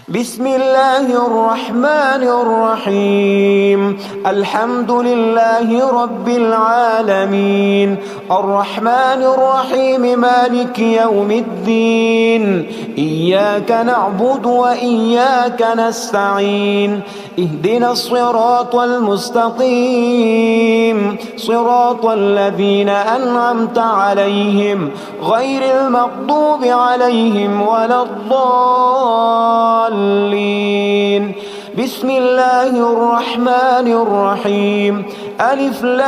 بسم الله الرحمن الرحيم. الحمد لله رب العالمين، الرحمن الرحيم، مالك يوم الدين. إياك نعبد وإياك نستعين، اهدنا الصراط المستقيم، صراط الذين أنعمت عليهم غير المغضوب عليهم ولا الضالين. بسم الله الرحمن الرحيم. ألف لام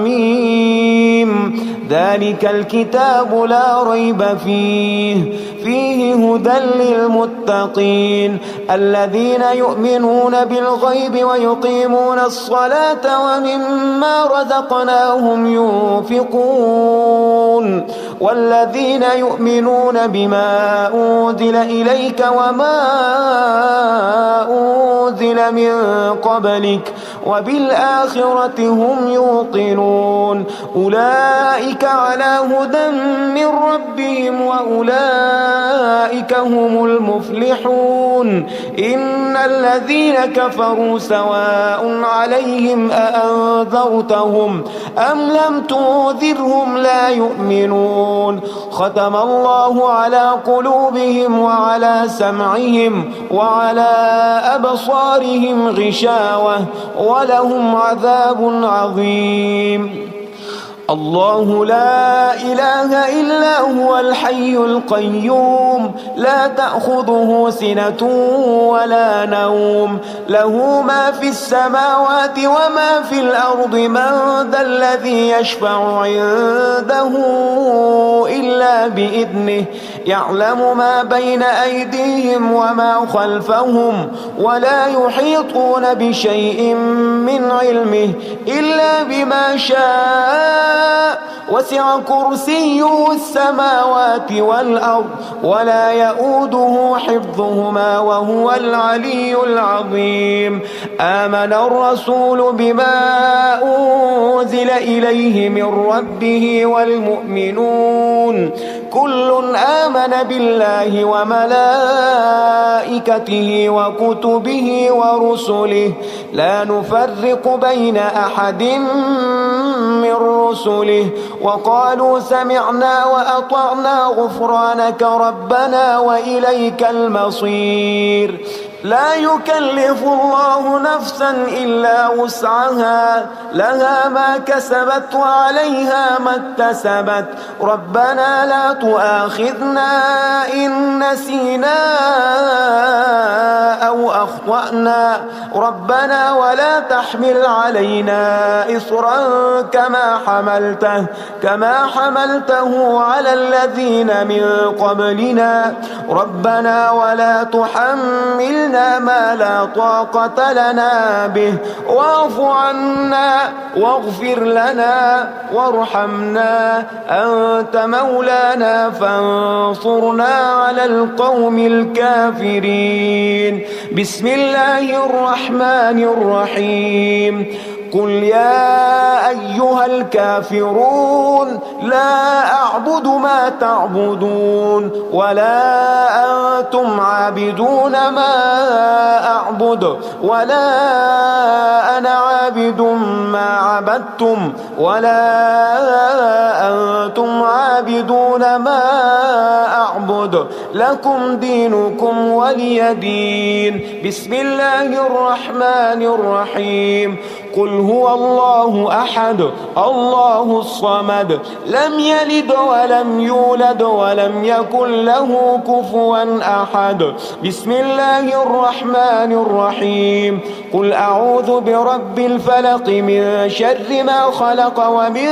ميم. ذلك الكتاب لا ريب فيه هدى للمتقين الذين يؤمنون بالغيب ويقيمون الصلاة ومما رزقناهم ينفقون والذين يؤمنون بما أنزل إليك وما أنزل من قبلك وبالآخرة هم يوقنون. أولئك على هدى من ربهم وأولئك هم المفلحون. إن الذين كفروا سواء عليهم أأنذرتهم أم لم تنذرهم لا يؤمنون. ختم الله على قلوبهم وعلى سمعهم وعلى أبصارهم غشاوة ولهم عذاب عظيم. الله لا إله إلا هو الحي القيوم، لا تأخذه سنة ولا نوم، له ما في السماوات وما في الأرض. من ذا الذي يشفع عنده إلا بإذنه، يعلم ما بين أيديهم وما خلفهم ولا يحيطون بشيء من علمه إلا بما شاء. وسع كرسيه السماوات والأرض ولا يؤوده حفظهما وهو العلي العظيم. آمن الرسول بما أنزل إليه من ربه والمؤمنون كل آمن بالله وملائكته وكتبه ورسله لا نفرق بين أحد من رسله وقالوا سمعنا وأطعنا غفرانك ربنا وإليك المصير. لا يكلف الله نفسا إلا وسعها، لها ما كسبت وعليها ما اكتسبت. ربنا لا تؤاخذنا إن نسينا أو أخطأنا، ربنا ولا تحمل علينا إصرا كما حملته على الذين من قبلنا. ربنا ولا تحملنا ما لا طاقة لنا به واعف عنا واغفر لنا وارحمنا، أنت مولانا فانصرنا على القوم الكافرين. بسم الله الرحمن الرحيم. قل يا أيها الكافرون لا أعبد ما تعبدون ولا أنتم عابدون ما أعبد ولا أنا عابد ما عبدتم ولا أنتم عابدون ما أعبد، لكم دينكم ولي دين. بسم الله الرحمن الرحيم. قل هو الله أحد الله الصمد لم يلد ولم يولد ولم يكن له كفوا أحد. بسم الله الرحمن الرحيم. قل أعوذ برب الفلق من شر ما خلق ومن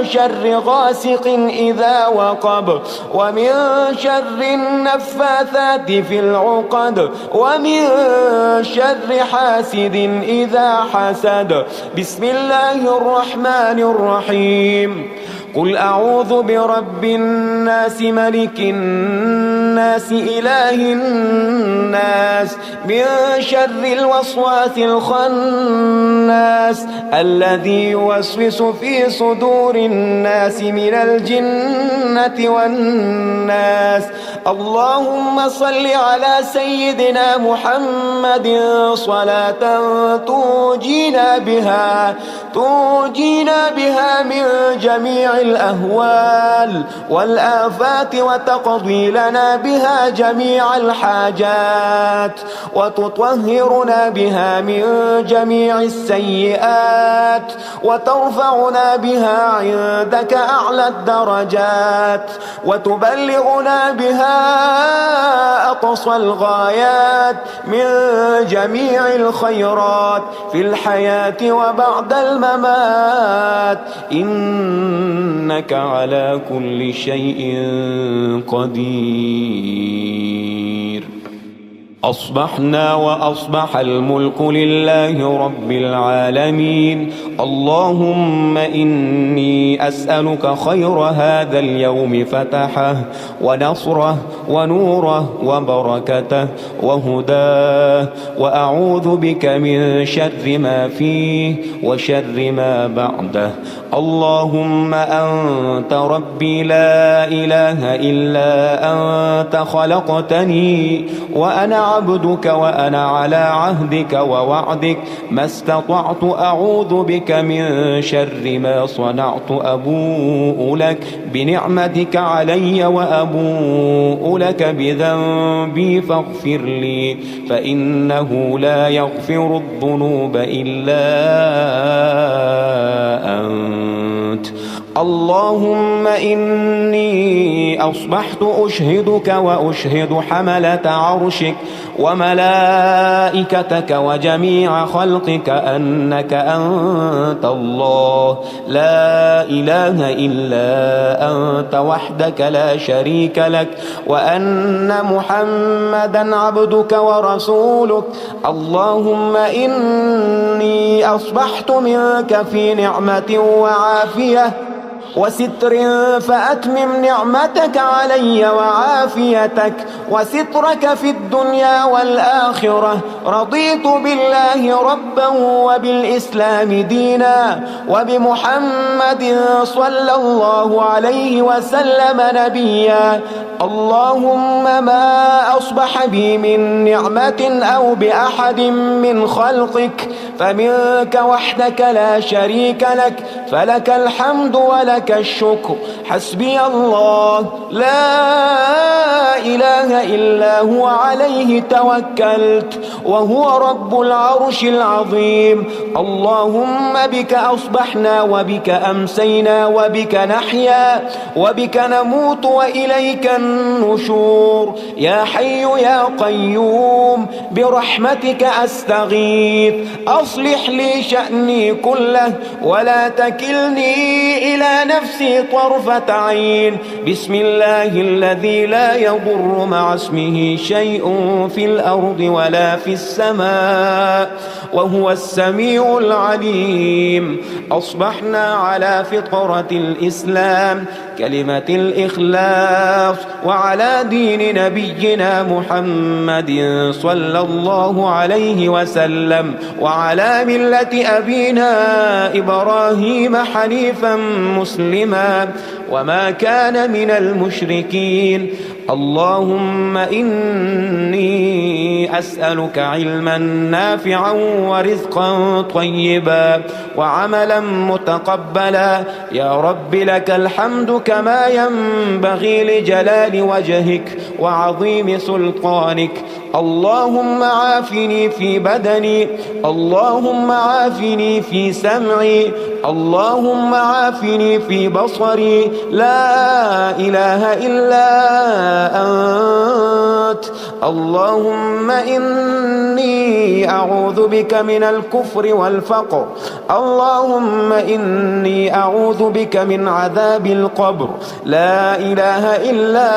شر غاسق إذا وقب ومن شر النفاثات في العقد ومن شر حاسد إذا حسد. بسم الله الرحمن الرحيم. قل أعوذ برب الناس ملك الناس إله الناس من شر الوسواس الخناس الذي يوسوس في صدور الناس من الجنة والناس. اللهم صل على سيدنا محمد صلاة تنجينا بها من جميع الأهوال والآفات وتقضي لنا بها جميع الحاجات وتطهرنا بها من جميع السيئات وترفعنا بها عندك أعلى الدرجات وتبلغنا بها أقصى الغايات من جميع الخيرات في الحياة وبعد الممات، إنك على كل شيء قدير. أصبحنا وأصبح الملك لله رب العالمين. اللهم إني أسألك خير هذا اليوم فتحه ونصره ونوره وبركته وهداه، وأعوذ بك من شر ما فيه وشر ما بعده. اللهم أنت ربي لا إله إلا أنت، خلقتني وأنا عبدك وأنا على عهدك ووعدك ما استطعت، أعوذ بك من شر ما صنعت. أبوء لك بنعمتك علي وأبوء لك بذنبي فاغفر لي، فإنه لا يغفر الذنوب إلا أنت. اللهم إني أصبحت أشهدك وأشهد حملة عرشك وملائكتك وجميع خلقك أنك أنت الله لا إله إلا أنت وحدك لا شريك لك، وأن محمدا عبدك ورسولك. اللهم إني أصبحت منك في نعمة وعافية وستر، فأتمم نعمتك علي وعافيتك وسترك في الدنيا والآخرة. رضيت بالله ربا وبالإسلام دينا وبمحمد صلى الله عليه وسلم نبيا. اللهم ما أصبح بي من نعمة أو بأحد من خلقك فمنك وحدك لا شريك لك، فلك الحمد ولك الشكر. حسبي الله لا إله إلا هو عليه توكلت وهو رب العرش العظيم. اللهم بك أصبحنا وبك أمسينا وبك نحيا وبك نموت وإليك النشور. يا حي يا قيوم برحمتك أستغيث، أصلح لي شأني كله ولا تكلني إلى نفسي طرفة عين. بسم الله الذي لا يضر مع اسمه شيء في الأرض ولا في السماء وهو السميع العليم. أصبحنا على فطرة الإسلام كلمة الإخلاص وعلى دين نبينا محمد صلى الله عليه وسلم وعلى ملة أبينا إبراهيم حنيفا مسلما وما كان من المشركين. اللهم إني أسألك علما نافعا ورزقا طيبا وعملا متقبلا. يا رب لك الحمد كما ينبغي لجلال وجهك وعظيم سلطانك. اللهم عافني في بدني، اللهم عافني في سمعي، اللهم عافني في بصري. لا إله إلا أنت. اللهم إني أعوذ بك من الكفر والفقر. اللهم إني أعوذ بك من عذاب القبر. لا إله إلا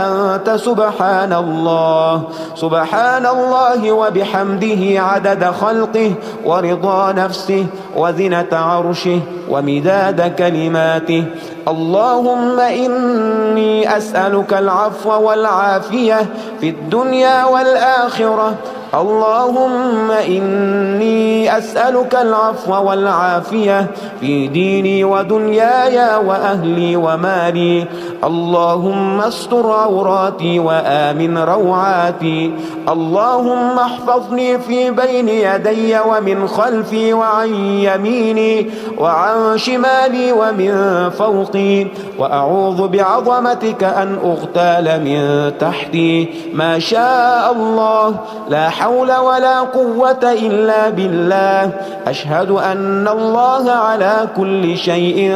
أنت. سبحان الله سبحان الله وبحمده عدد خلقه ورضا نفسه وزنة عرشه ومداد كلماته. اللهم إني أسألك العفو والعافية في الدنيا والآخرة. اللهم إني أسألك العفو والعافية في ديني ودنياي وأهلي ومالي. اللهم استر عوراتي وآمن روعاتي. اللهم احفظني في بين يدي ومن خلفي وعن يميني وعن شمالي ومن فوقي، وأعوذ بعظمتك أن أغتال من تحتي. ما شاء الله، لا حول ولا قوة إلا بالله. أشهد أن الله على كل شيء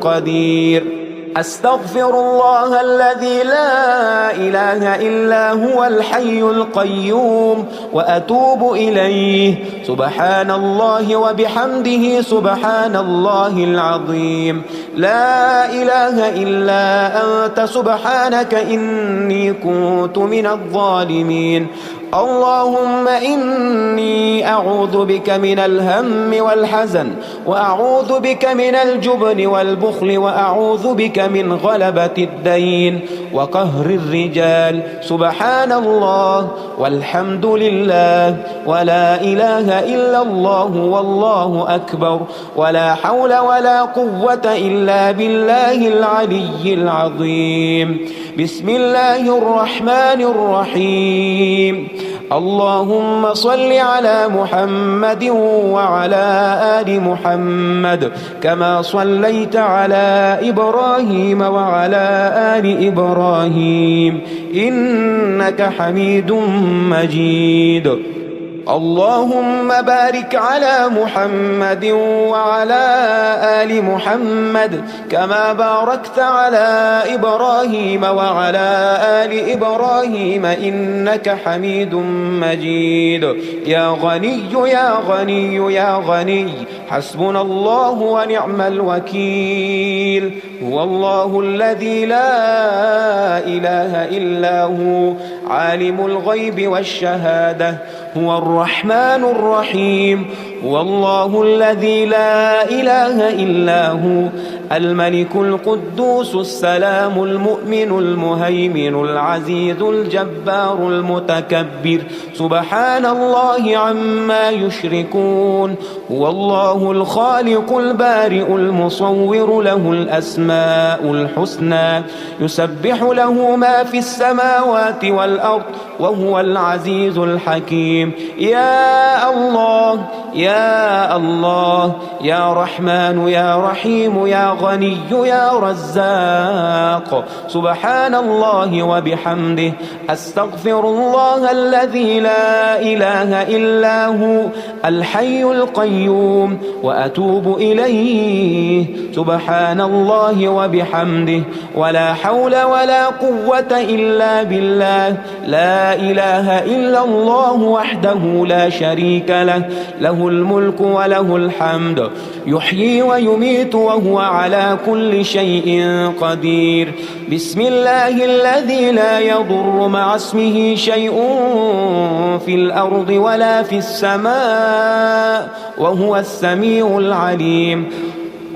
قدير. أستغفر الله الذي لا إله إلا هو الحي القيوم وأتوب إليه. سبحان الله وبحمده سبحان الله العظيم. لا إله إلا أنت سبحانك إني كنت من الظالمين. اللهم إني أعوذ بك من الهم والحزن، وأعوذ بك من الجبن والبخل، وأعوذ بك من غلبة الدين وقهر الرجال. سبحان الله والحمد لله ولا إله إلا الله والله أكبر، ولا حول ولا قوة إلا بالله العلي العظيم. بسم الله الرحمن الرحيم. اللهم صل على محمد وعلى آل محمد كما صليت على إبراهيم وعلى آل إبراهيم إنك حميد مجيد. اللهم بارك على محمد وعلى آل محمد كما باركت على إبراهيم وعلى آل إبراهيم إنك حميد مجيد. يا غني يا غني يا غني، حسبنا الله ونعم الوكيل. هو الله الذي لا إله إلا هو، عالم الغيب والشهادة، هو الرحمن الرحيم. هو الله الذي لا إله إلا هو، الملك القدوس السلام المؤمن المهيمن العزيز الجبار المتكبر. سبحان الله عما يشركون. هو الله الخالق البارئ المصور، له الأسماء الحسنى، يسبح له ما في السماوات والأرض، وهو العزيز الحكيم. يا الله يا الله، يا رحمن يا رحيم، يا غني يا رزاق. سبحان الله وبحمده. أستغفر الله الذي لا إله إلا هو، الحي القيوم، وأتوب إليه. سبحان الله وبحمده، ولا حول ولا قوة إلا بالله. لا إله إلا الله وحده لا شريك له، له الملك وله الحمد، يحيي ويميت وهو على كل شيء قدير. بسم الله الذي لا يضر مع اسمه شيء في الأرض ولا في السماء، وهو السميع العليم.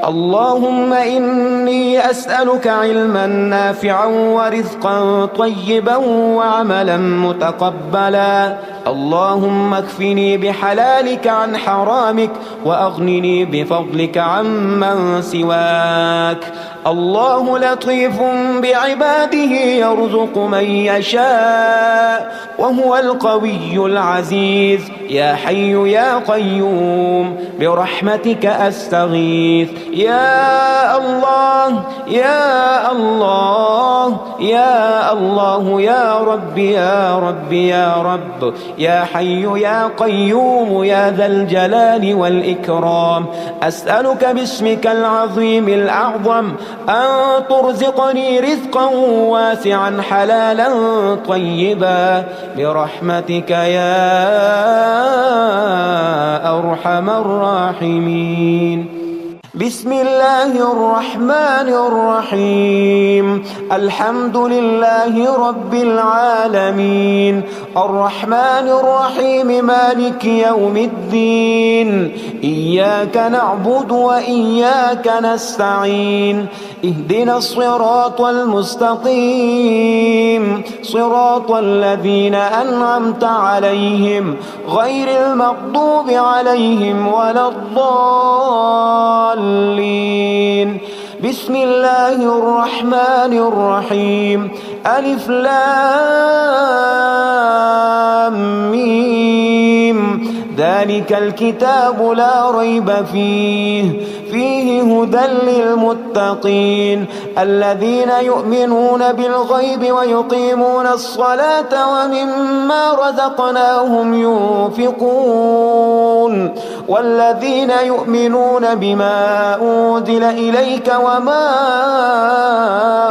اللهم إني أسألك علما نافعا ورزقا طيبا وعملا متقبلا. اللهم اكفني بحلالك عن حرامك، وأغنني بفضلك عمن سواك. الله لطيف بعباده يرزق من يشاء، وهو القوي العزيز. يا حي يا قيوم برحمتك أستغيث. يا الله يا الله يا الله، يا رب يا رب يا رب، يا حي يا قيوم يا ذا الجلال والإكرام. أسألك باسمك العظيم الأعظم أن ترزقني رزقا واسعا حلالا طيبا برحمتك يا أرحم الراحمين. بسم الله الرحمن الرحيم. الحمد لله رب العالمين، الرحمن الرحيم، مالك يوم الدين. إياك نعبد وإياك نستعين. اهدنا الصراط المستقيم، صراط الذين أنعمت عليهم غير المغضوب عليهم ولا الضالين. بسم الله الرحمن الرحيم ألف لام ميم ذلك الكتاب لا ريب فيه هدى للمتقين الذين يؤمنون بالغيب ويقيمون الصلاة ومما رزقناهم ينفقون والذين يؤمنون بما أنزل إليك وما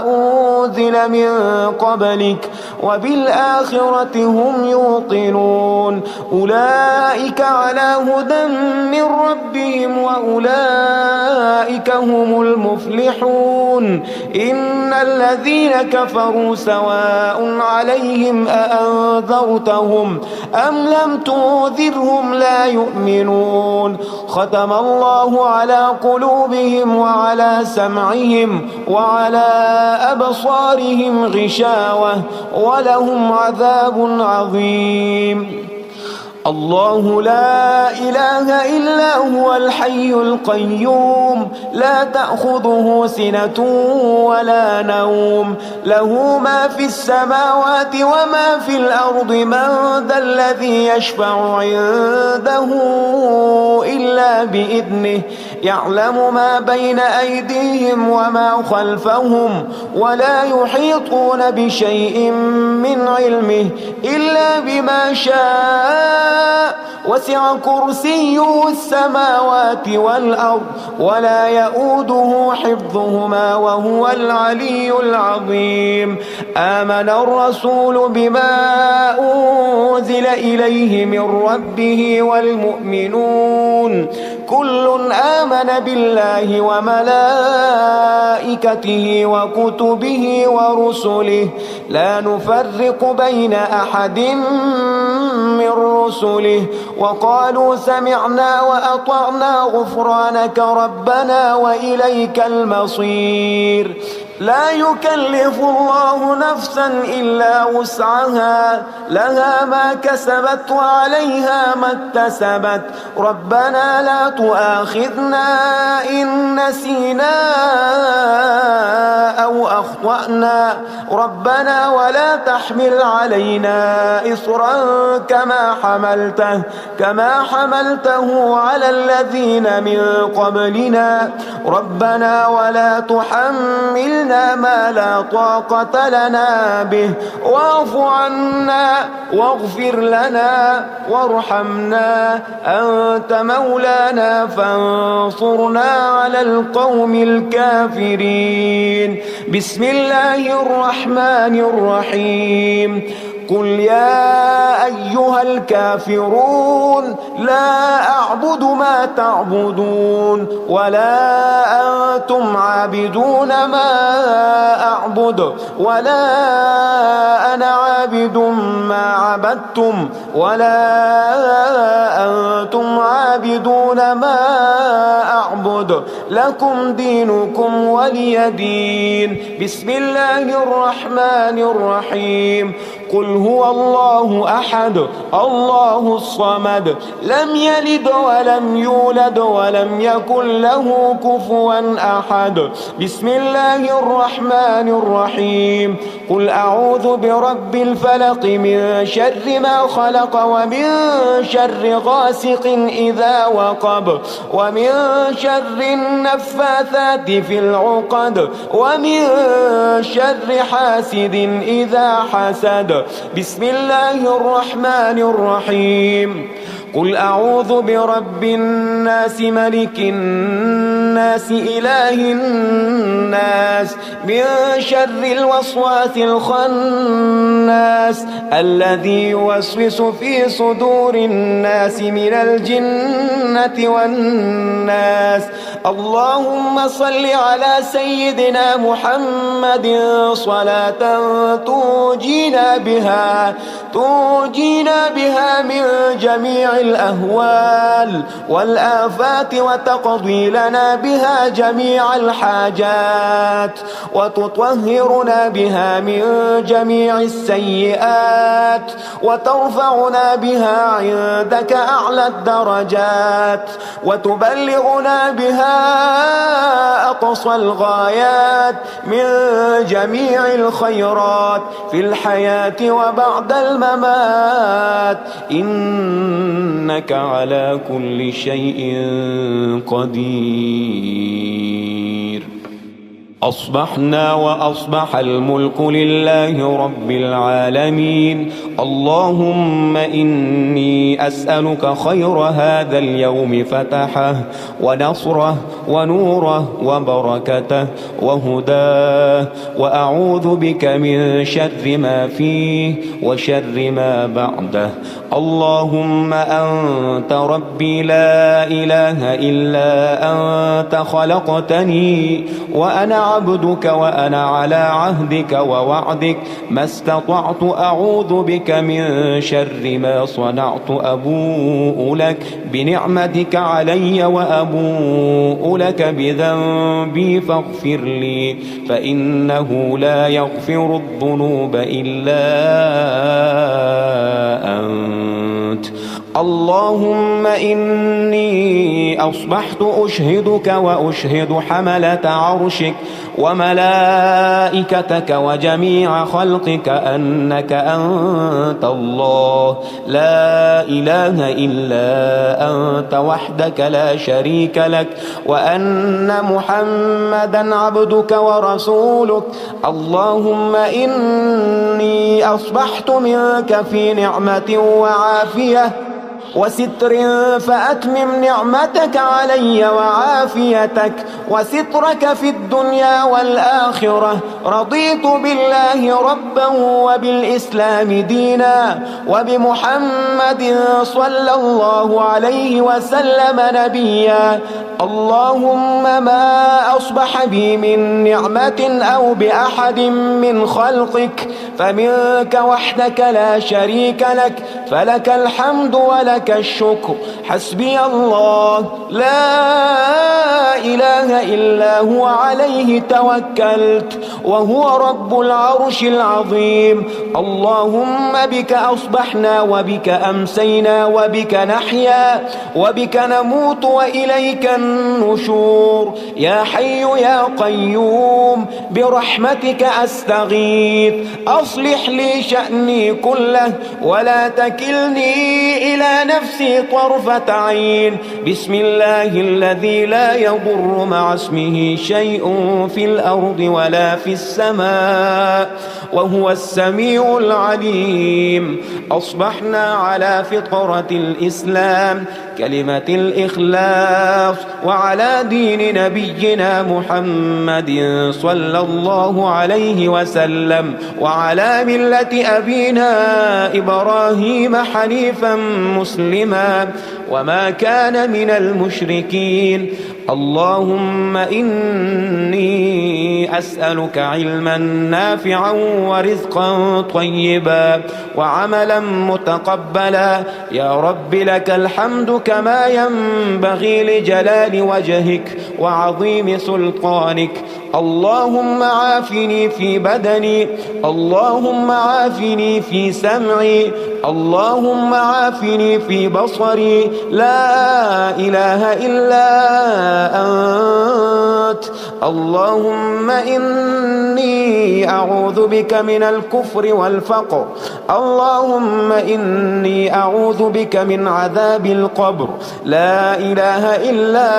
أنزل من قبلك وبالآخرة هم يوقنون أولئك على هدى من ربهم وأولئك هم المفلحون إن الذين كفروا سواء عليهم أأنذرتهم أم لم تنذرهم لا يؤمنون ختم الله على قلوبهم وعلى سمعهم وعلى أبصارهم غشاوة ولهم عذاب عظيم الله لا إله إلا هو الحي القيوم لا تأخذه سنة ولا نوم له ما في السماوات وما في الأرض من ذا الذي يشفع عنده إلا بإذنه يعلم ما بين أيديهم وما خلفهم ولا يحيطون بشيء من علمه إلا بما شاء وسع كرسيه السماوات والأرض ولا يؤوده حفظهما وهو العلي العظيم آمن الرسول بما أنزل إليه من ربه والمؤمنون كل آمن بالله وملائكته وكتبه ورسله لا نفرق بين أحد من رسله وقالوا سمعنا وأطعنا غفرانك ربنا وإليك المصير لا يكلف الله نفسا إلا وسعها لها ما كسبت وعليها ما اكتسبت ربنا لا تؤاخذنا إن نسينا أو أخطأنا ربنا ولا تحمل علينا إصرا كما حملته على الذين من قبلنا ربنا ولا تحملنا ما لا طاقة لنا به واعف عنا واغفر لنا وارحمنا أنت مولانا فانصرنا على القوم الكافرين بسم الله الرحمن الرحيم قل يا أيها الكافرون لا أعبد ما تعبدون ولا أنتم عابدون ما أعبد ولا أنا عابد ما عبدتم ولا أنتم عابدون ما أعبد لكم دينكم ولي دين بسم الله الرحمن الرحيم قل هو الله أحد الله الصمد لم يلد ولم يولد ولم يكن له كفوا أحد بسم الله الرحمن الرحيم قل أعوذ برب الفلق من شر ما خلق ومن شر غاسق إذا وقب ومن شر النفاثات في العقد ومن شر حاسد إذا حسد بسم الله الرحمن الرحيم قل أعوذ برب الناس ملك الناس إله الناس من شر الوسواس الخناس الذي يوسوس في صدور الناس من الجنة والناس اللهم صل على سيدنا محمد صلاة تنجينا بها من جميع الأهوال والآفات وتقضي لنا بها جميع الحاجات وتطهرنا بها من جميع السيئات السيئات وترفعنا بها عندك أعلى الدرجات وتبلغنا بها أقصى الغايات من جميع الخيرات في الحياة وبعد الممات، إنك على كل شيء قدير. أصبحنا وأصبح الملك لله رب العالمين. اللهم إني أسألك خير هذا اليوم فتحه ونصره ونوره وبركته وهداه، وأعوذ بك من شر ما فيه وشر ما بعده. اللهم أنت ربي لا إله إلا أنت، خلقتني وأنا عبدك وأنا على عهدك ووعدك ما استطعت، أعوذ بك من شر ما صنعت. أبوء لك بنعمتك علي وأبوء لك بذنبي فاغفر لي، فإنه لا يغفر الذنوب إلا أنت. اللهم إني أصبحت أشهدك وأشهد حملة عرشك وملائكتك وجميع خلقك أنك أنت الله لا إله إلا أنت وحدك لا شريك لك، وأن محمدا عبدك ورسولك. اللهم إني أصبحت منك في نعمة وعافية وستر، فأتمم نعمتك علي وعافيتك وسترك في الدنيا والآخرة. رضيت بالله ربا وبالإسلام دينا وبمحمد صلى الله عليه وسلم نبيا. اللهم ما أصبح بي من نعمة أو بأحد من خلقك فمنك وحدك لا شريك لك، فلك الحمد ولك الشكر. حسبي الله لا إله إلا هو عليه توكلت وهو رب العرش العظيم. اللهم بك أصبحنا وبك أمسينا وبك نحيا وبك نموت وإليك النشور. يا حي يا قيوم برحمتك أستغيث، أصلح لي شأني كله ولا تكلني إلى نفسي طرفة عين. بسم الله الذي لا يضر مع اسمه شيء في الأرض ولا في السماء وهو السميع العليم. أصبحنا على فطرة الإسلام كلمة الإخلاص وعلى دين نبينا محمد صلى الله عليه وسلم وعلى ملة أبينا إبراهيم حنيفا مسلما وما كان من المشركين. اللهم إني أسألك علما نافعا ورزقا طيبا وعملا متقبلا. يا رب لك الحمد كما ينبغي لجلال وجهك وعظيم سلطانك. اللهم عافني في بدني، اللهم عافني في سمعي، اللهم عافني في بصري. لا إله إلا أنت. اللهم إني أعوذ بك من الكفر والفقر. اللهم إني أعوذ بك من عذاب القبر. لا إله إلا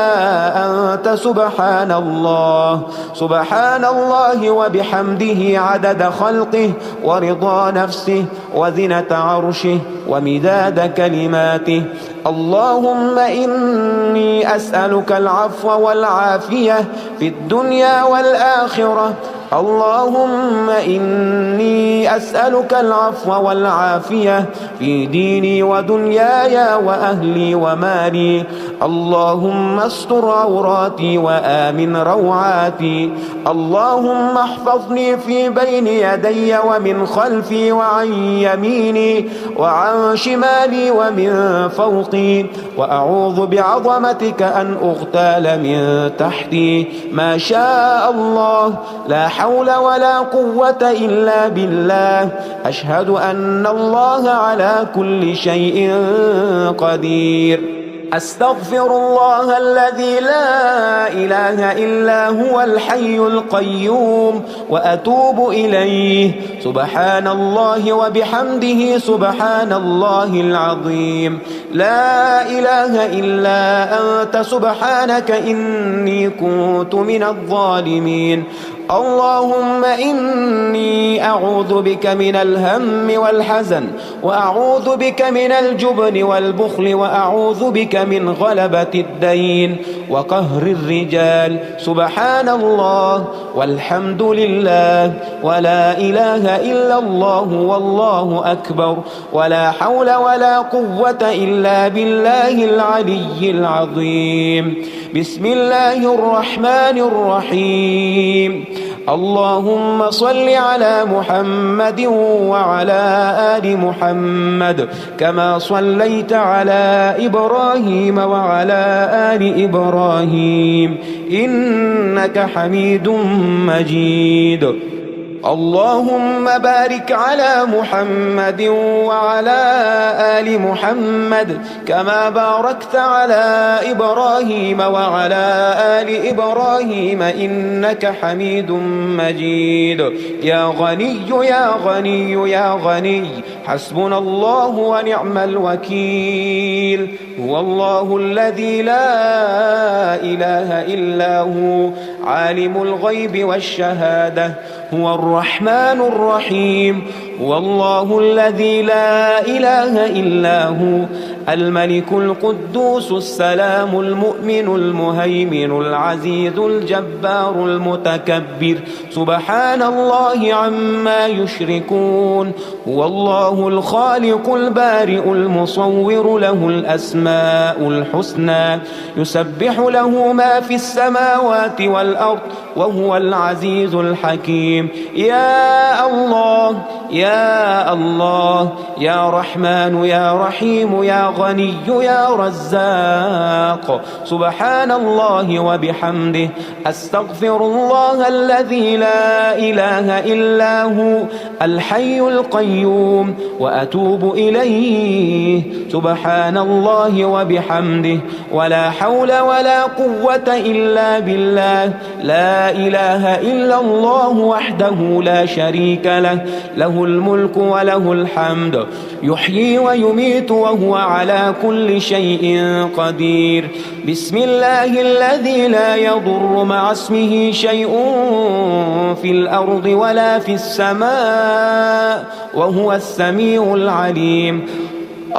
أنت. سبحان الله سبحان الله وبحمده عدد خلقه ورضا نفسه وزنة عرشه ومداد كلماته. اللهم إني أسألك العفو والعافية في الدنيا والآخرة. اللهم إني أسألك العفو والعافية في ديني ودنياي وأهلي ومالي. اللهم استر عوراتي وآمن روعاتي. اللهم احفظني في بين يدي ومن خلفي وعن يميني وعن شمالي ومن فوقي، وأعوذ بعظمتك أن أغتال من تحتي. ما شاء الله لا حول ولا قوة إلا بالله. أشهد أن الله على كل شيء قدير. أستغفر الله الذي لا إله إلا هو الحي القيوم وأتوب إليه. سبحان الله وبحمده سبحان الله العظيم. لا إله إلا أنت سبحانك إني كنت من الظالمين. اللهم إني أعوذ بك من الهم والحزن، وأعوذ بك من الجبن والبخل، وأعوذ بك من غلبة الدين وقهر الرجال. سبحان الله والحمد لله ولا إله إلا الله والله أكبر، ولا حول ولا قوة إلا بالله العلي العظيم. بسم الله الرحمن الرحيم. اللهم صل على محمد وعلى آل محمد كما صليت على إبراهيم وعلى آل إبراهيم إنك حميد مجيد. اللهم بارك على محمد وعلى آل محمد كما باركت على إبراهيم وعلى آل إبراهيم إنك حميد مجيد. يا غني يا غني يا غني حسبنا الله ونعم الوكيل. هو الله الذي لا إله إلا هو عالم الغيب والشهادة، هو الرحمن الرحيم. هو الله الذي لا إله إلا هو الملك القدوس السلام المؤمن المهيمن العزيز الجبار المتكبر. سبحان الله عما يشركون. هو الله الخالق البارئ المصور له الأسماء الحسنى يسبح له ما في السماوات والأرض وهو العزيز الحكيم. يا الله يا الله يا رحمن يا رحيم يا غني يا رزاق. سبحان الله وبحمده. أستغفر الله الذي لا إله إلا هو الحي القيوم وأتوب إليه. سبحان الله وبحمده ولا حول ولا قوة إلا بالله. لا إله إلا الله وحده لا شريك له، له الملك وله الحمد يحيي ويميت وهو على كل شيء قدير. بسم الله الذي لا يضر مع اسمه شيء في الأرض ولا في السماء وهو السميع العليم.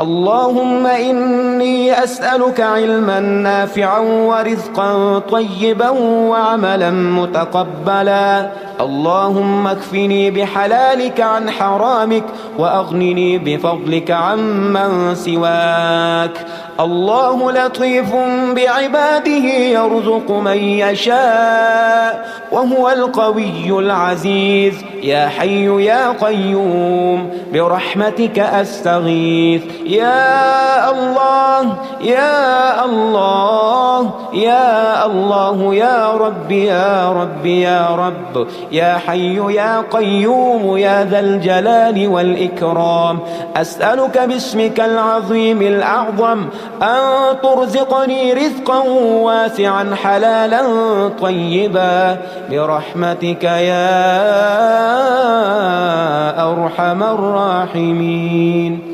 اللهم إني أسألك علما نافعا ورزقا طيبا وعملا متقبلا. اللهم اكفني بحلالك عن حرامك وأغنني بفضلك عمن سواك. الله لطيف بعباده يرزق من يشاء وهو القوي العزيز. يا حي يا قيوم برحمتك أستغيث. يا الله يا الله يا الله يا رب يا رب يا رب يا حي يا قيوم يا ذا الجلال والإكرام. أسألك باسمك العظيم الأعظم أن ترزقني رزقا واسعا حلالا طيبا برحمتك يا أرحم الراحمين.